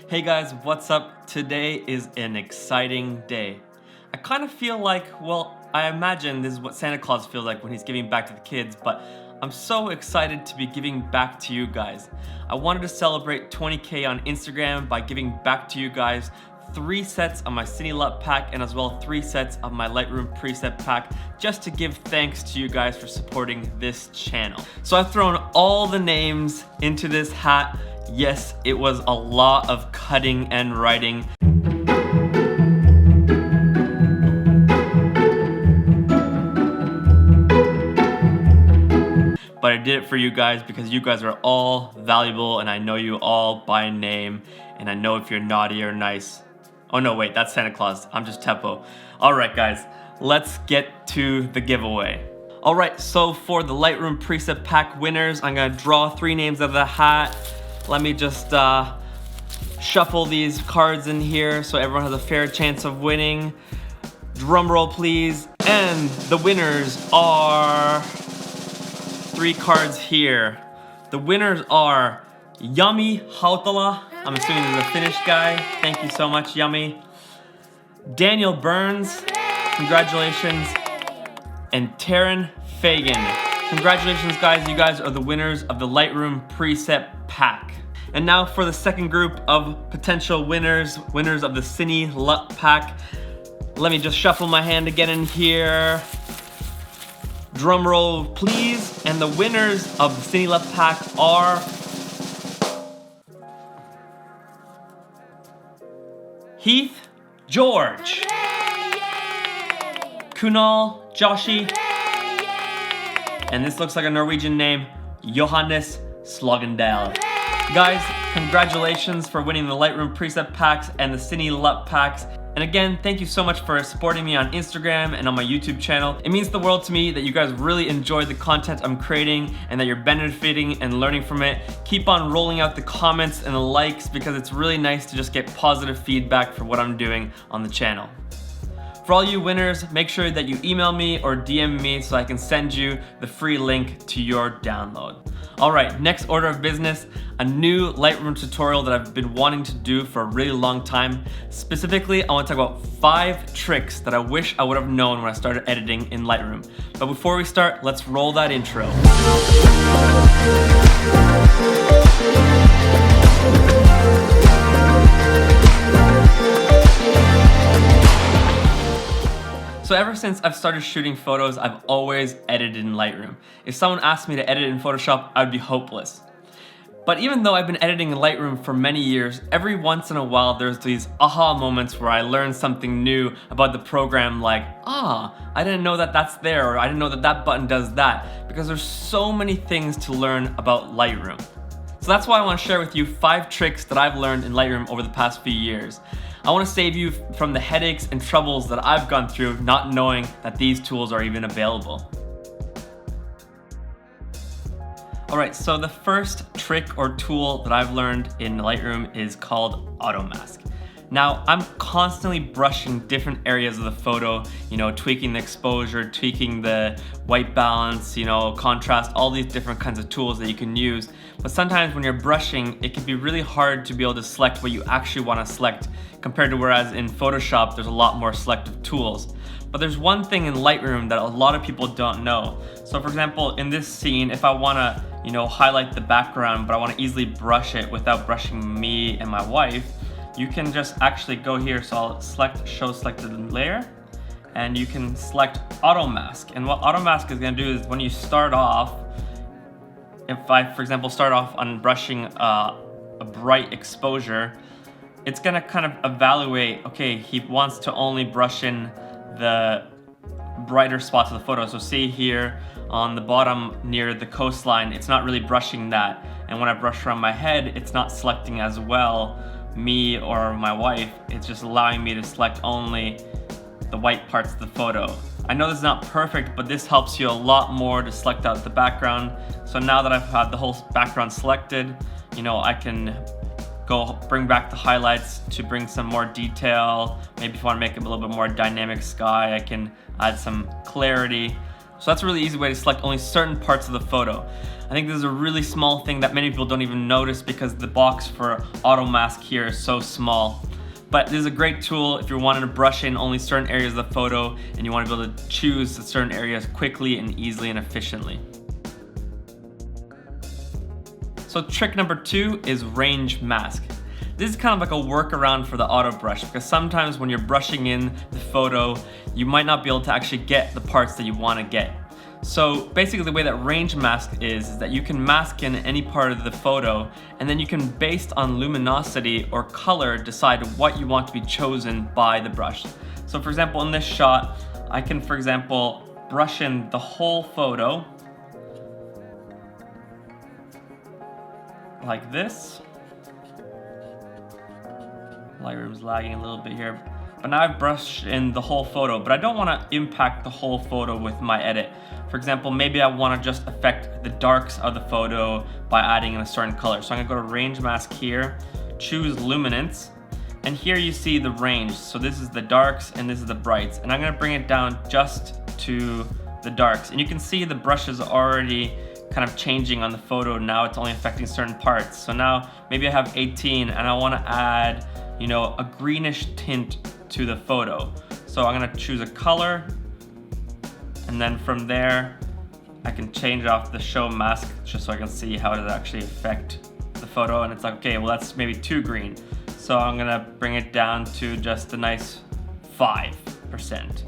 Hey guys, what's up? Today is an exciting day. I kind of feel like, I imagine this is what Santa Claus feels like when he's giving back to the kids, but I'm so excited to be giving back to you guys. I wanted to celebrate 20K on Instagram by giving back to you guys 3 sets of my CINE LUT pack and as well 3 sets of my Lightroom preset pack just to give thanks to you guys for supporting this channel. So I've thrown all the names into this hat. Yes, it was a lot of cutting and writing. But I did it for you guys because you guys are all valuable and I know you all by name and I know if you're naughty or nice. Oh no, wait, that's Santa Claus. I'm just Teppo. All right, guys, let's get to the giveaway. All right, so for the Lightroom preset pack winners, I'm gonna draw 3 names out of the hat. Let me just shuffle these cards in here so everyone has a fair chance of winning. Drum roll, please. And the winners are 3 cards here. The winners are Jami Hautala. I'm assuming this is a Finnish guy. Thank you so much, Jami. Daniel Burns, congratulations. And Teryn Fagen. Congratulations, guys. You guys are the winners of the Lightroom preset pack. And now for the second group of potential winners of the CINE LUT pack. Let me just shuffle my hand again in here. Drum roll, please. And the winners of the CINE LUT pack are Heith, George, Kunal, Joshi, and this looks like a Norwegian name, Johannes Slogadel. Guys, congratulations for winning the Lightroom preset packs and the CINE LUT packs. And again, thank you so much for supporting me on Instagram and on my YouTube channel. It means the world to me that you guys really enjoy the content I'm creating and that you're benefiting and learning from it. Keep on rolling out the comments and the likes because it's really nice to just get positive feedback for what I'm doing on the channel. For all you winners, make sure that you email me or DM me so I can send you the free link to your download. All right, next order of business, a new Lightroom tutorial that I've been wanting to do for a really long time. Specifically, I want to talk about 5 tricks that I wish I would have known when I started editing in Lightroom. But before we start, let's roll that intro. So ever since I've started shooting photos, I've always edited in Lightroom. If someone asked me to edit in Photoshop, I would be hopeless. But even though I've been editing in Lightroom for many years, every once in a while there's these aha moments where I learn something new about the program like, I didn't know that that's there, or I didn't know that that button does that, because there's so many things to learn about Lightroom. So that's why I want to share with you 5 tricks that I've learned in Lightroom over the past few years. I want to save you from the headaches and troubles that I've gone through not knowing that these tools are even available. Alright, so the first trick or tool that I've learned in Lightroom is called Auto Mask. Now, I'm constantly brushing different areas of the photo, tweaking the exposure, tweaking the white balance, contrast, all these different kinds of tools that you can use. But sometimes when you're brushing, it can be really hard to be able to select what you actually want to select compared to whereas in Photoshop, there's a lot more selective tools. But there's one thing in Lightroom that a lot of people don't know. So for example, in this scene, if I want to, highlight the background, but I want to easily brush it without brushing me and my wife, you can just actually go here. So I'll select show selected layer and you can select auto mask. And what auto mask is going to do is when you start off, if I, for example, start off on brushing a bright exposure, it's going to kind of evaluate, okay, he wants to only brush in the brighter spots of the photo. So see here on the bottom near the coastline, it's not really brushing that. And when I brush around my head, it's not selecting as well me or my wife. It's just allowing me to select only the white parts of the photo. I know this is not perfect, but this helps you a lot more to select out the background. So now that I've had the whole background selected, I can go bring back the highlights to bring some more detail. Maybe if I want to make it a little bit more dynamic sky, I can add some clarity. So that's a really easy way to select only certain parts of the photo. I think this is a really small thing that many people don't even notice because the box for auto mask here is so small. But this is a great tool if you're wanting to brush in only certain areas of the photo and you want to be able to choose certain areas quickly and easily and efficiently. So trick number 2 is range mask. This is kind of like a workaround for the auto brush because sometimes when you're brushing in the photo, you might not be able to actually get the parts that you want to get. So basically the way that range mask is that you can mask in any part of the photo and then you can, based on luminosity or color, decide what you want to be chosen by the brush. So for example, in this shot, I can, for example, brush in the whole photo like this. Lightroom's lagging a little bit here. But now I've brushed in the whole photo, but I don't want to impact the whole photo with my edit. For example, maybe I want to just affect the darks of the photo by adding in a certain color. So I'm gonna go to range mask here, choose luminance, and here you see the range. So this is the darks and this is the brights. And I'm gonna bring it down just to the darks. And you can see the brush is already kind of changing on the photo. Now it's only affecting certain parts. So now maybe I have 18 and I want to add, you know, a greenish tint to the photo. So I'm gonna choose a color, and then from there I can change off the show mask just so I can see how does it actually affect the photo. And it's like, okay, well that's maybe too green. So I'm gonna bring it down to just a nice 5%.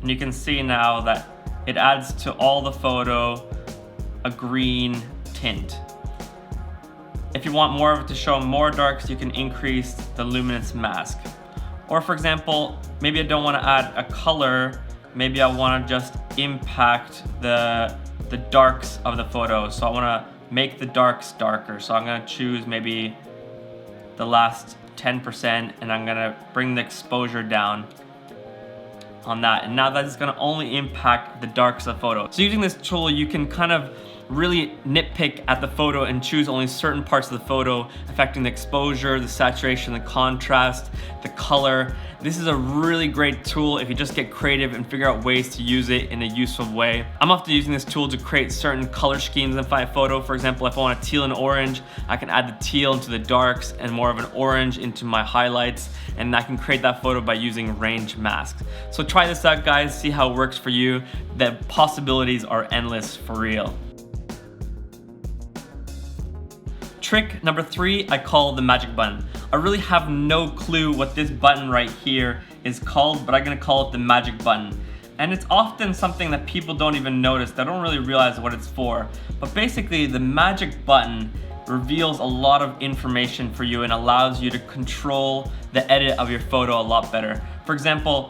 And you can see now that it adds to all the photo a green tint. If you want more of it to show more darks, you can increase the luminance mask. Or for example, maybe I don't want to add a color, maybe I want to just impact the darks of the photo. So I want to make the darks darker. So I'm going to choose maybe the last 10% and I'm going to bring the exposure down on that. And now that is going to only impact the darks of the photo. So using this tool, you can kind of really nitpick at the photo and choose only certain parts of the photo, affecting the exposure, the saturation, the contrast, the color. This is a really great tool if you just get creative and figure out ways to use it in a useful way. I'm often using this tool to create certain color schemes in my photo. For example, if I want a teal and orange, I can add the teal into the darks and more of an orange into my highlights, and I can create that photo by using range masks. So try this out, guys, see how it works for you. The possibilities are endless for real. Trick number 3, I call the magic button. I really have no clue what this button right here is called, but I'm gonna call it the magic button. And it's often something that people don't even notice, they don't really realize what it's for. But basically, the magic button reveals a lot of information for you and allows you to control the edit of your photo a lot better. For example,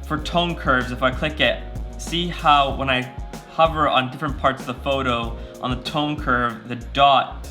for tone curves, if I click it, see how when I hover on different parts of the photo, on the tone curve, the dot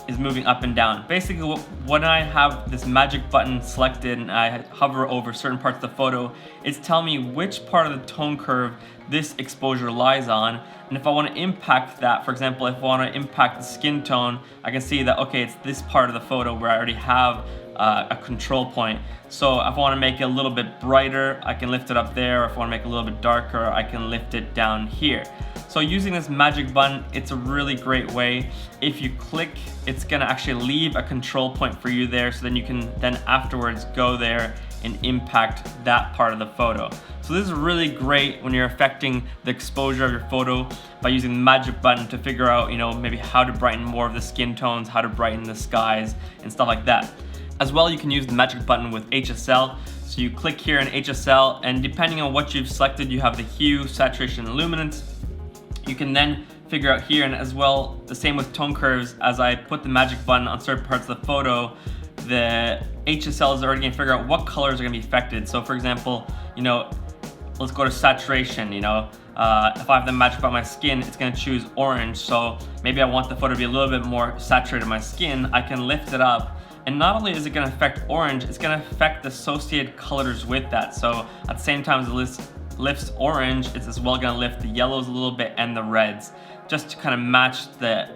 is moving up and down. Basically, when I have this magic button selected and I hover over certain parts of the photo, it's telling me which part of the tone curve this exposure lies on. And if I want to impact that, for example, if I want to impact the skin tone, I can see that, okay, it's this part of the photo where I already have a control point. So if I want to make it a little bit brighter, I can lift it up there. Or if I want to make it a little bit darker, I can lift it down here. So using this magic button, it's a really great way. If you click, it's gonna actually leave a control point for you there, so then you can then afterwards go there and impact that part of the photo. So this is really great when you're affecting the exposure of your photo by using the magic button to figure out, you know, maybe how to brighten more of the skin tones, how to brighten the skies and stuff like that. As well, you can use the magic button with HSL. So you click here in HSL, and depending on what you've selected, you have the hue, saturation, and luminance. You can then figure out here, and as well, the same with tone curves, as I put the magic button on certain parts of the photo, the HSL is already gonna figure out what colors are gonna be affected. So for example, you know, let's go to saturation, you know, if I have the magic button on my skin, it's gonna choose orange. So maybe I want the photo to be a little bit more saturated in my skin. I can lift it up, and not only is it gonna affect orange, it's gonna affect the associated colors with that. So at the same time as it lifts orange, it's as well gonna lift the yellows a little bit and the reds, just to kind of match the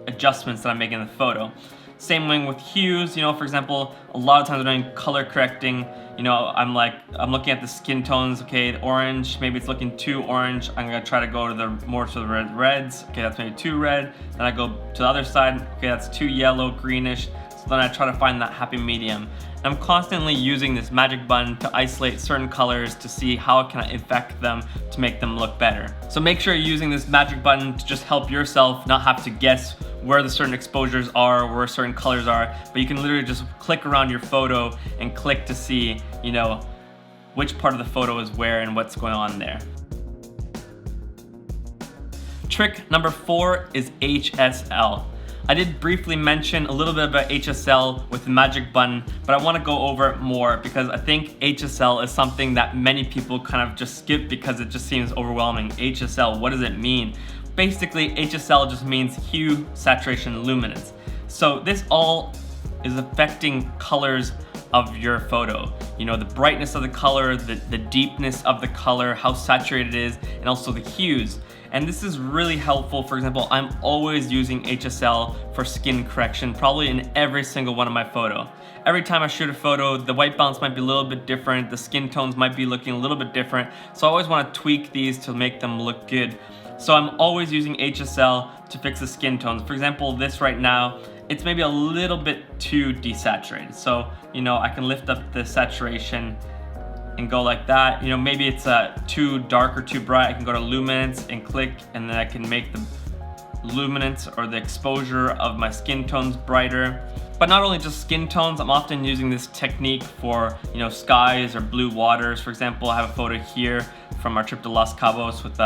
adjustments that I'm making in the photo. Same way with hues, you know, for example, a lot of times when I'm doing color correcting, you know, I'm looking at the skin tones. Okay, the orange, maybe it's looking too orange. I'm gonna try to go to the more to the reds. Okay, that's maybe too red. Then I go to the other side. Okay, that's too yellow, greenish. So then I try to find that happy medium. And I'm constantly using this magic button to isolate certain colors to see how can I affect them to make them look better. So make sure you're using this magic button to just help yourself not have to guess where the certain exposures are, where certain colors are, but you can literally just click around your photo and click to see, you know, which part of the photo is where and what's going on there. Trick number 4 is HSL. I did briefly mention a little bit about HSL with the magic button, but I want to go over it more because I think HSL is something that many people kind of just skip because it just seems overwhelming. HSL, what does it mean? Basically, HSL just means hue, saturation, luminance. So this all is affecting colors of your photo. You know, the brightness of the color, the deepness of the color, how saturated it is, and also the hues. And this is really helpful. For example, I'm always using HSL for skin correction, probably in every single one of my photo. Every time I shoot a photo, the white balance might be a little bit different, the skin tones might be looking a little bit different, so I always want to tweak these to make them look good. So I'm always using HSL to fix the skin tones. For example, this right now, it's maybe a little bit too desaturated. So, you know, I can lift up the saturation and go like that. You know, maybe it's too dark or too bright. I can go to luminance and click, and then I can make the luminance or the exposure of my skin tones brighter. But not only just skin tones, I'm often using this technique for, you know, skies or blue waters. For example, I have a photo here from our trip to Los Cabos with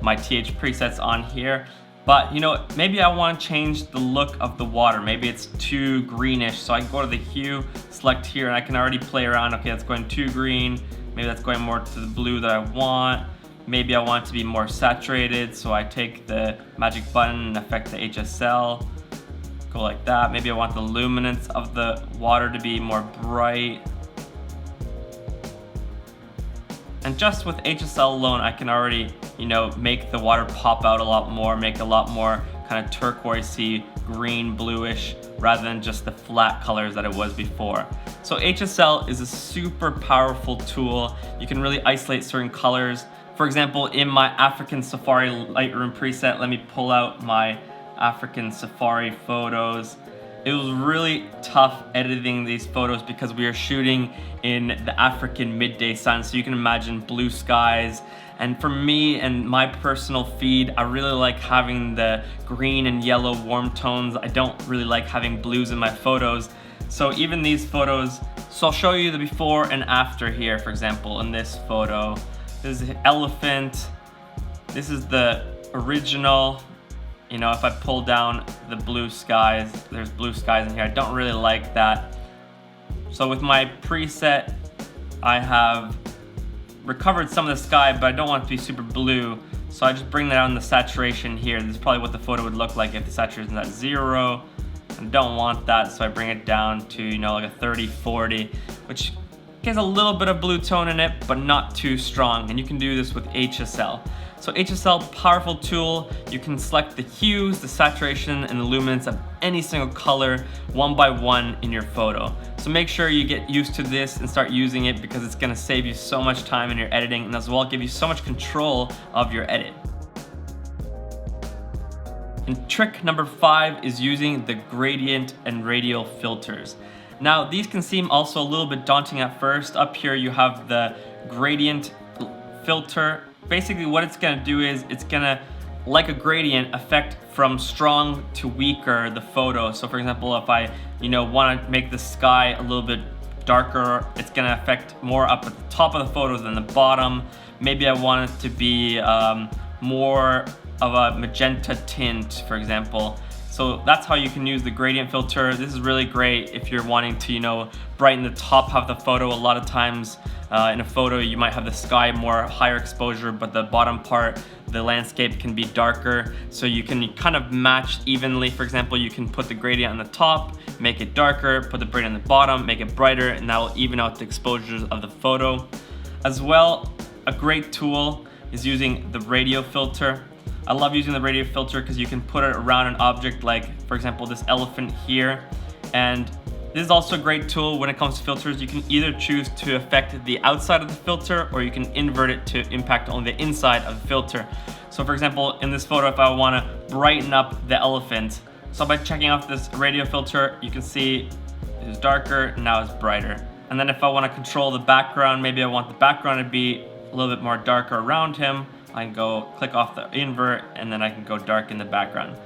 my TH presets on here. But, you know, maybe I want to change the look of the water. Maybe it's too greenish, so I can go to the hue, select here, and I can already play around. Okay, that's going too green. Maybe that's going more to the blue that I want. Maybe I want it to be more saturated, so I take the magic button and affect the HSL. Go like that. Maybe I want the luminance of the water to be more bright. And just with HSL alone, I can already, you know, make the water pop out a lot more, make a lot more kind of turquoisey, green, bluish, rather than just the flat colors that it was before. So HSL is a super powerful tool. You can really isolate certain colors. For example, in my African Safari Lightroom preset, let me pull out my African Safari photos. It was really tough editing these photos because we are shooting in the African midday sun, so you can imagine blue skies. And for me and my personal feed, I really like having the green and yellow warm tones. I don't really like having blues in my photos. So even these photos, so I'll show you the before and after here. For example, in this photo, this is an elephant. This is the original. You know, if I pull down the blue skies, there's blue skies in here. I don't really like that. So with my preset, I have recovered some of the sky, but I don't want it to be super blue. So I just bring down the saturation here. This is probably what the photo would look like if the saturation is at 0. I don't want that, so I bring it down to, you know, like a 30, 40, which gets a little bit of blue tone in it, but not too strong. And you can do this with HSL. So HSL, powerful tool. You can select the hues, the saturation, and the luminance of any single color one by one in your photo. So make sure you get used to this and start using it because it's gonna save you so much time in your editing and as well give you so much control of your edit. And trick number 5 is using the gradient and radial filters. Now these can seem also a little bit daunting at first. Up here you have the gradient filter. Basically what it's gonna do is it's gonna, like a gradient, affect from strong to weaker the photo. So for example, if I, you know, wanna make the sky a little bit darker, it's gonna affect more up at the top of the photo than the bottom. Maybe I want it to be more of a magenta tint, for example. So that's how you can use the gradient filter. This is really great if you're wanting to, you know, brighten the top half of the photo. A lot of times in a photo you might have the sky more higher exposure, but the bottom part, the landscape, can be darker. So you can kind of match evenly. For example, you can put the gradient on the top, make it darker, put the gradient on the bottom, make it brighter, and that will even out the exposures of the photo. As well, a great tool is using the radial filter. I love using the radial filter because you can put it around an object, like for example this elephant here, And this is also a great tool when it comes to filters. You can either choose to affect the outside of the filter, or you can invert it to impact on the inside of the filter. So for example, in this photo, if I want to brighten up the elephant, so by checking off this radial filter, you can see it's darker, now it's brighter. And then if I want to control the background, maybe I want the background to be a little bit more darker around him, I can go click off the invert, and then I can go dark in the background.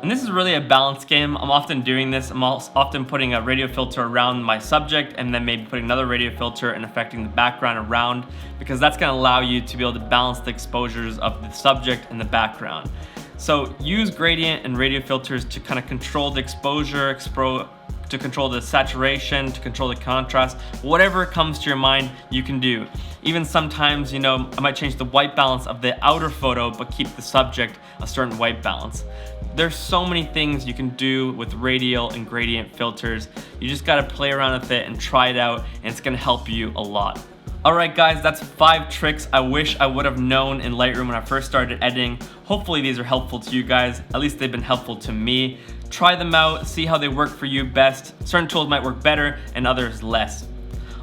And this is really a balance game. I'm often doing this. I'm often putting a radial filter around my subject, and then maybe putting another radial filter and affecting the background around, because that's gonna allow you to be able to balance the exposures of the subject and the background. So use gradient and radial filters to kind of control the exposure, to control the saturation, to control the contrast. Whatever comes to your mind, you can do. Even sometimes, you know, I might change the white balance of the outer photo, but keep the subject a certain white balance. There's so many things you can do with radial and gradient filters. You just gotta play around with it and try it out, and it's gonna help you a lot. Alright guys, that's 5 tricks I wish I would have known in Lightroom when I first started editing. Hopefully these are helpful to you guys. At least they've been helpful to me. Try them out, see how they work for you best. Certain tools might work better and others less.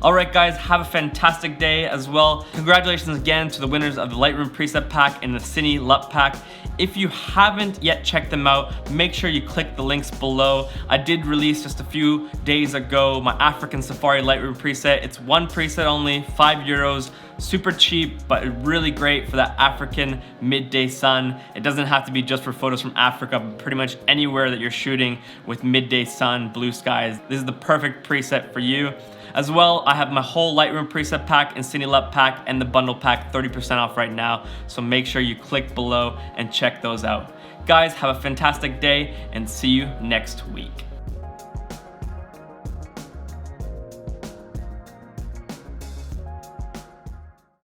Alright guys, have a fantastic day as well. Congratulations again to the winners of the Lightroom preset pack and the CINE LUT pack. If you haven't yet checked them out, make sure you click the links below. I did release just a few days ago my African Safari Lightroom preset. It's one preset only, €5. Super cheap, but really great for that African midday sun. It doesn't have to be just for photos from Africa, but pretty much anywhere that you're shooting with midday sun, blue skies. This is the perfect preset for you. As well, I have my whole Lightroom preset pack and CINE LUT pack and the bundle pack 30% off right now. So make sure you click below and check those out. Guys, have a fantastic day and see you next week.